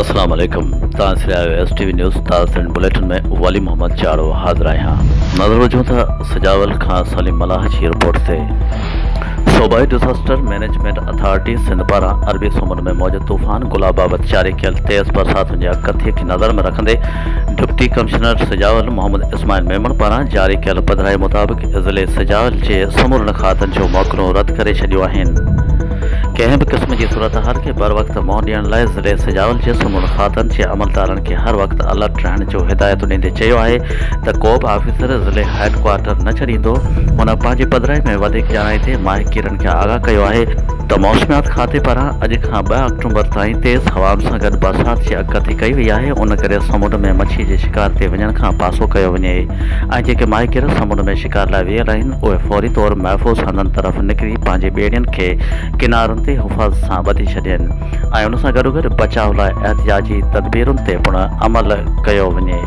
अस्सलाम वालेकुम। STV news ताज़ा बुलेटिन में वाली मोहम्मद चारो हाजिर आए हैं। नजर वजूं था सजावल खां सलीम मलाह की रिपोर्ट से। सूबाई डिजास्टर मैनेजमेंट अथॉरिटी सिंध पारा अरबी समुंड में मौजूद तूफान गुलाब बाबत जारी कियल तेज़ बरसात जी कथी की नज़र में रखंदे डिप्टी कमिश्नर सजावल मोहम्मद इस्माइल मेमन पारा जारी कियल पधराई मुताबिक ज़िले सजावल के समूरन खातन जो मोकलों रद्द करे छॾियो आहिनि। कंहिं भी किस्म की सूरत हाल के बर वक्त मुंहुं ॾियण लाइ ज़िले सजावल के समूर खातन के अमलदारन के हर वक्त अलर्ट रहण जो हिदायत ॾींदे चयो आहे त को बि ऑफिसर ज़िले हेडक्वार्टर न छॾींदो। हुन पंहिंजी पधराई में वधीक ॼाणाईंदे माहिकीरनि खे आगाह कयो आहे त मौसमियात खाते पारां अॼु खां 2 अक्टूबर ताईं तेज़ हवाउनि सां गॾु बरसात जी अगकथी कई वई आहे। उन करे समुंड में मच्छी जे शिकार ते वञण खां पासो कयो वञे ऐं जेके माहिकीर समुंड में शिकार लाइ वियल आहिनि उहे फौरी तौर महफ़ूज़ हंधनि तरफ़ निकिरी पंहिंजे ॿेड़ियुनि खे किनारनि ते हिफ़ाज़त सां ॿधी छॾनि ऐं उन सां गॾोगॾु बचाव लाइ एहतियाजी तदबीरुनि ते पिणु अमल कयो वञे।